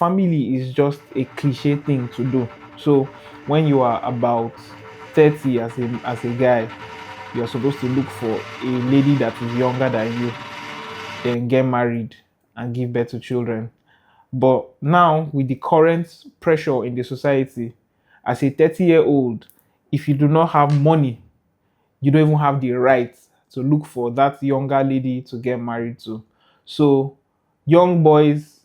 family is just a cliche thing to do. So when you are about 30 as a guy, you're supposed to look for a lady that is younger than you, then get married and give birth to children. But now, with the current pressure in the society, as a 30-year-old, if you do not have money, you don't even have the right to look for that younger lady to get married to. So, young boys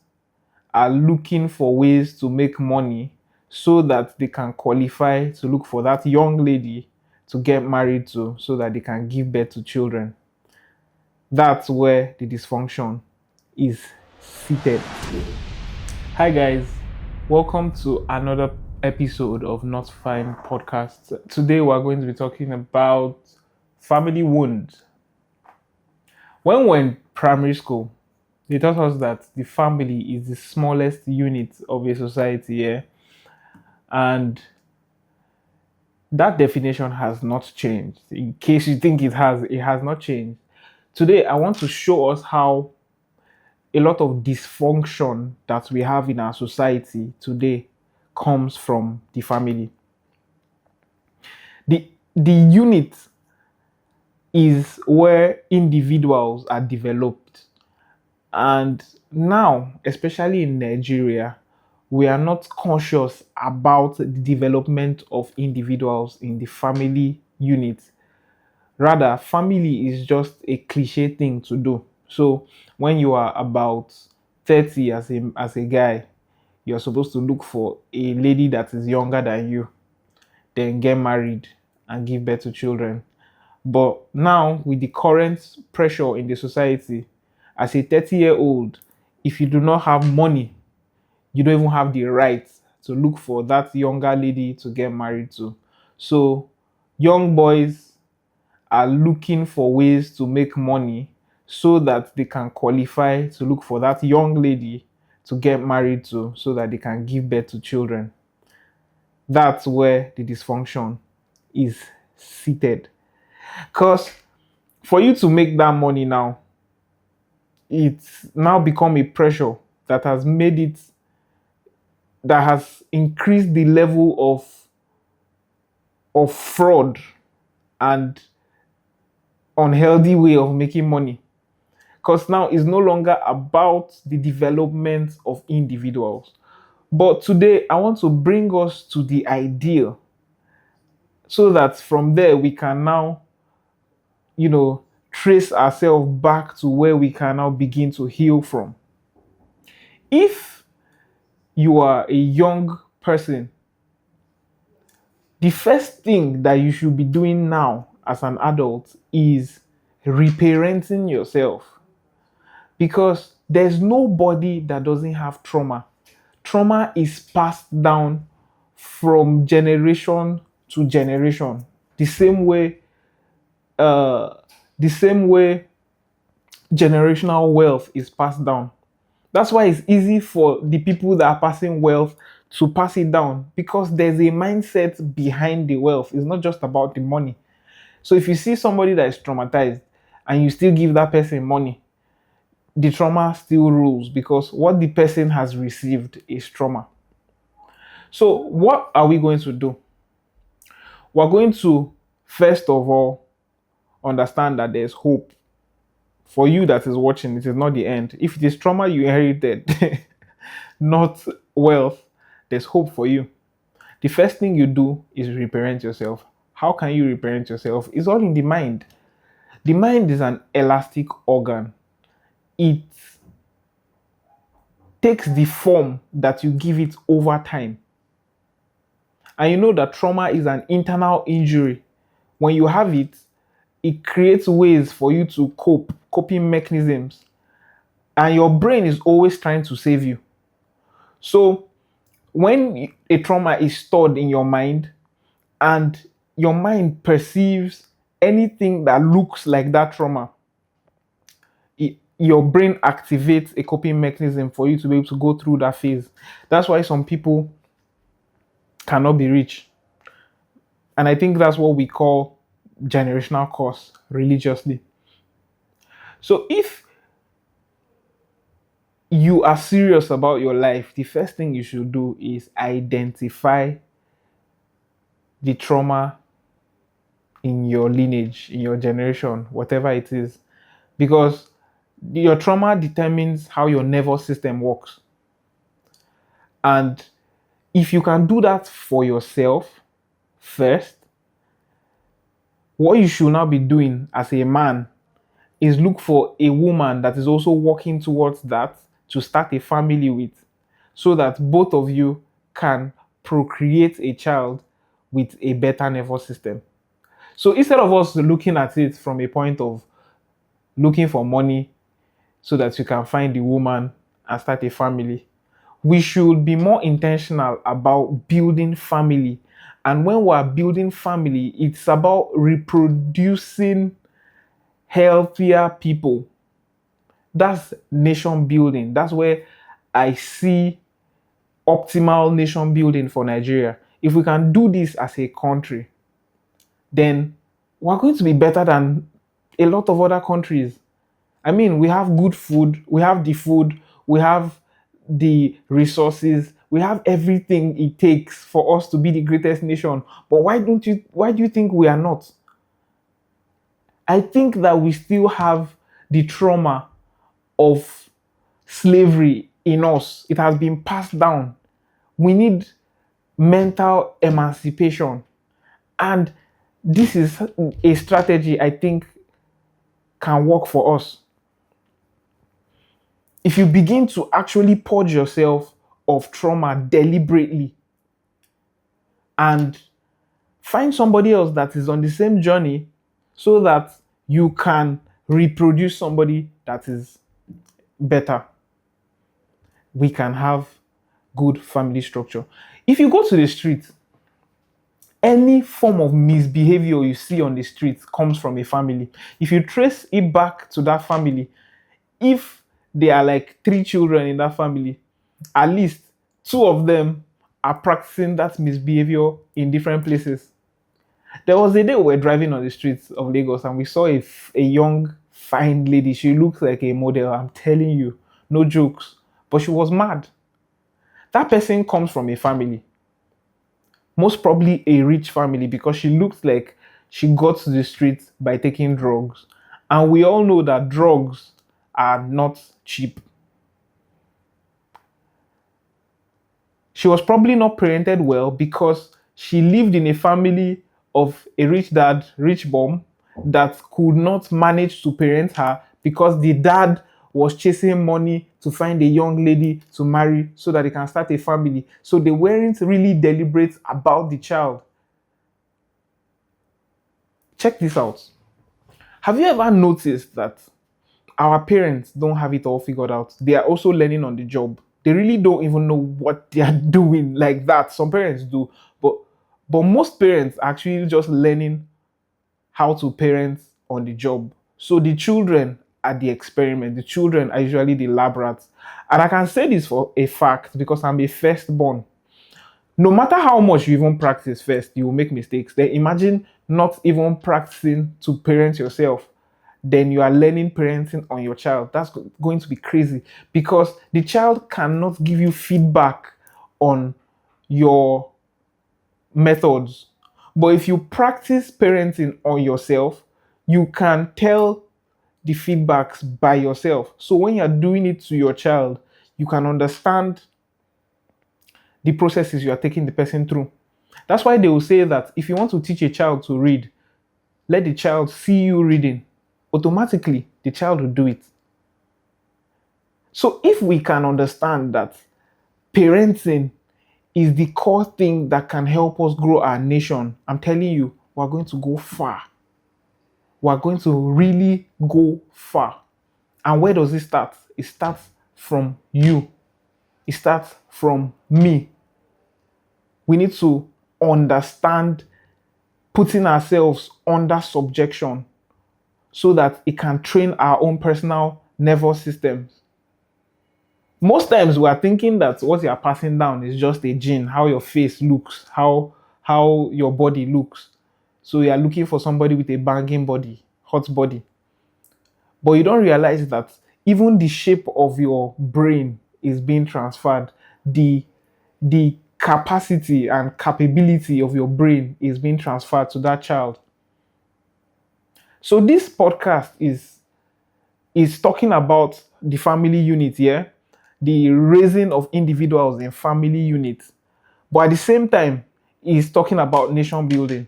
are looking for ways to make money so that they can qualify to look for that young lady to get married to so that they can give birth to children. That's where the dysfunction is seated. Hi, guys. Welcome to another episode of Not Fine Podcast. Today, we're going to be talking about family wounds. When we're in primary school, they taught us that the family is the smallest unit of a society, yeah? And that definition has not changed. In case you think it has not changed. Today, I want to show us how a lot of dysfunction that we have in our society today comes from the family. The unit is where individuals are developed. And now, especially in Nigeria, we are not conscious about the development of individuals in the family unit. Rather, family is just a cliche thing to do. So when you are about 30 as a guy, you're supposed to look for a lady that is younger than you, then get married and give birth to children. But now, with the current pressure in the society, as a 30-year-old, if you do not have money, you don't even have the right to look for that younger lady to get married to. So young boys are looking for ways to make money so that they can qualify to look for that young lady to get married to so that they can give birth to children. That's where the dysfunction is seated. Because for you to make that money now, it's now become a pressure that has made it, that has increased the level of fraud and unhealthy way of making money. Because now it's no longer about the development of individuals. But today, I want to bring us to the ideal so that from there we can now, trace ourselves back to where we can now begin to heal from. If you are a young person, the first thing that you should be doing now as an adult is reparenting yourself. Because there's nobody that doesn't have trauma. Trauma is passed down from generation to generation. The same way, uh, the same way generational wealth is passed down. That's why it's easy for the people that are passing wealth to pass it down because there's a mindset behind the wealth. It's not just about the money. So if you see somebody that is traumatized and you still give that person money, the trauma still rules because what the person has received is trauma. So what are we going to do? We're going to, first of all, understand that there's hope. For you that is watching, it is not the end. If it is trauma you inherited, not wealth, there's hope for you. The first thing you do is reparent yourself. How can you reparent yourself? It's all in the mind. The mind is an elastic organ. It takes the form that you give it over time. And you know that trauma is an internal injury. When you have it, it creates ways for you to coping mechanisms. And your brain is always trying to save you. So when a trauma is stored in your mind and your mind perceives anything that looks like that trauma, your brain activates a coping mechanism for you to be able to go through that phase. That's why some people cannot be rich. And I think that's what we call generational curse religiously. So if you are serious about your life, the first thing you should do is identify the trauma in your lineage, in your generation, whatever it is. Because your trauma determines how your nervous system works. And if you can do that for yourself first, what you should now be doing as a man is look for a woman that is also working towards that to start a family with, so that both of you can procreate a child with a better nervous system. So instead of us looking at it from a point of looking for money so that you can find a woman and start a family, we should be more intentional about building family. And when we are building family, it's about reproducing healthier people. That's nation building. That's where I see optimal nation building for Nigeria. If we can do this as a country, then we're going to be better than a lot of other countries. I mean, we have good food, we have the resources, we have everything it takes for us to be the greatest nation. But why do you think we are not? I think that we still have the trauma of slavery in us. It has been passed down. We need mental emancipation. And this is a strategy I think can work for us. If you begin to actually purge yourself of trauma deliberately and find somebody else that is on the same journey so that you can reproduce somebody that is better, we can have good family structure. If you go to the street, any form of misbehavior you see on the street comes from a family. If you trace it back to that family, if there are like three children in that family, at least two of them are practicing that misbehavior in different places. There was a day we were driving on the streets of Lagos and we saw a young, fine lady. She looked like a model. I'm telling you, no jokes. But she was mad. That person comes from a family, most probably a rich family, because she looked like she got to the streets by taking drugs. And we all know that drugs are not cheap. She was probably not parented well because she lived in a family of a rich dad, rich mom, that could not manage to parent her because the dad was chasing money to find a young lady to marry so that they can start a family. So they weren't really deliberate about the child. Check this out. Have you ever noticed that our parents don't have it all figured out? They are also learning on the job. They really don't even know what they are doing like that. Some parents do, but most parents are actually just learning how to parent on the job. So the children are the experiment. The children are usually the lab rats. And I can say this for a fact because I'm a firstborn. No matter how much you even practice first, you will make mistakes. Then imagine not even practicing to parent yourself. Then you are learning parenting on your child. That's going to be crazy because the child cannot give you feedback on your methods. But if you practice parenting on yourself, you can tell the feedbacks by yourself. So when you're doing it to your child, you can understand the processes you are taking the person through. That's why they will say that if you want to teach a child to read, let the child see you reading. Automatically, the child will do it. So if we can understand that parenting is the core thing that can help us grow our nation, I'm telling you, we're going to go far. We're going to really go far. And where does it start? It starts from you. It starts from me. We need to understand putting ourselves under subjection so that it can train our own personal nervous systems. Most times we are thinking that what you are passing down is just a gene, how your face looks, how your body looks. So you are looking for somebody with a banging body, hot body. But you don't realize that Even the shape of your brain is being transferred. The capacity and capability of your brain is being transferred to that child. So this podcast is talking about the family unit, yeah, the raising of individuals in family units, but at the same time is talking about nation building.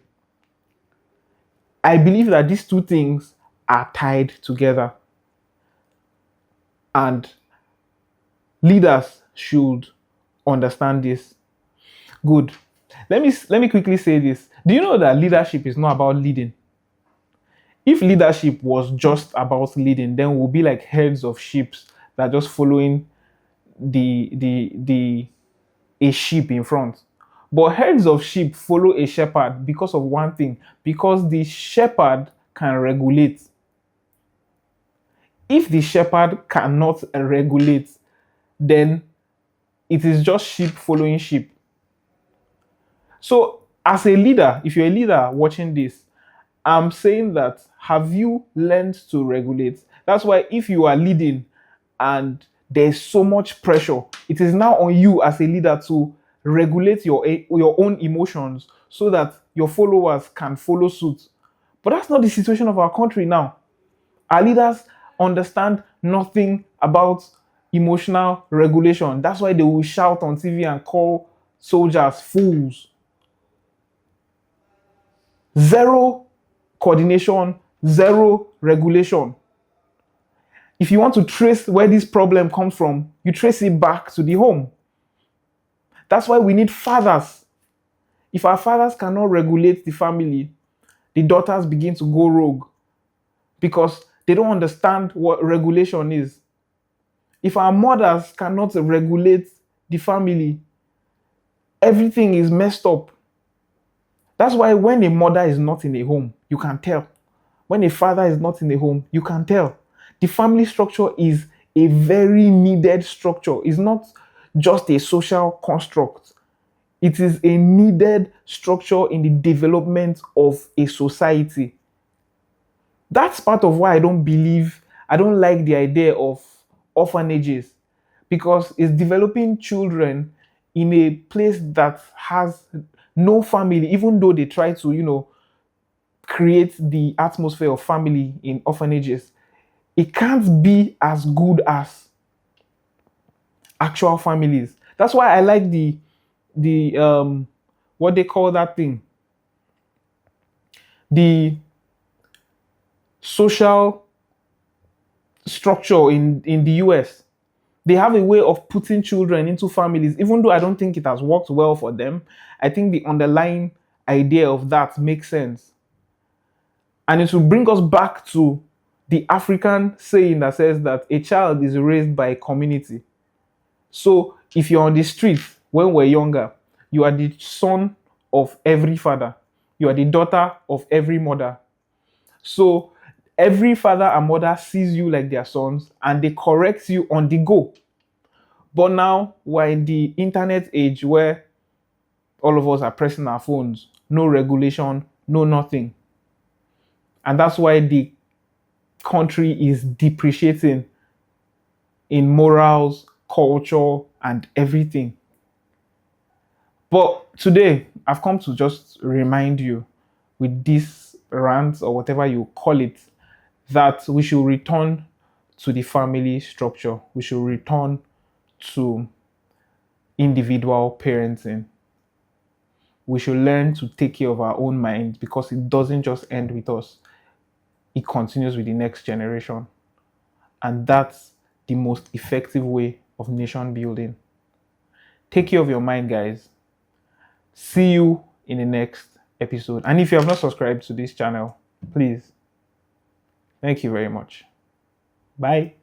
I believe that these two things are tied together, and leaders should understand this. Good. Let me quickly say this. Do you know that leadership is not about leading? If leadership was just about leading, then we'll be like herds of sheep that are just following the a sheep in front. But herds of sheep follow a shepherd because of one thing, because the shepherd can regulate. If the shepherd cannot regulate, then it is just sheep following sheep. So, as a leader, if you're a leader watching this, I'm saying that have you learned to regulate? That's why if you are leading and there's so much pressure, it is now on you as a leader to regulate your own emotions so that your followers can follow suit. But that's not the situation of our country now. Our leaders understand nothing about emotional regulation. That's why they will shout on TV and call soldiers fools. Zero coordination, zero regulation. If you want to trace where this problem comes from, you trace it back to the home. That's why we need fathers. If our fathers cannot regulate the family, the daughters begin to go rogue because they don't understand what regulation is. If our mothers cannot regulate the family, everything is messed up. That's why when a mother is not in a home, you can tell. When a father is not in the home, you can tell. The family structure is a very needed structure. It's not just a social construct. It is a needed structure in the development of a society. That's part of why I don't like the idea of orphanages, because it's developing children in a place that has no family, even though they try to, create the atmosphere of family in orphanages. It can't be as good as actual families. That's why I like the what they call that thing, the social structure in the US. They have a way of putting children into families, even though I don't think it has worked well for them. I think the underlying idea of that makes sense. And it will bring us back to the African saying that says that a child is raised by a community. So if you're on the street when we're younger, you are the son of every father, you are the daughter of every mother. So every father and mother sees you like their sons and they correct you on the go. But now we're in the internet age where all of us are pressing our phones, no regulation, no nothing. And that's why the country is depreciating in morals, culture, and everything. But today, I've come to just remind you with this rant or whatever you call it, that we should return to the family structure. We should return to individual parenting. We should learn to take care of our own minds, because it doesn't just end with us, it continues with the next generation. And that's the most effective way of nation building. Take care of your mind, guys. See you in the next episode. And if you have not subscribed to this channel, please. Thank you very much. Bye.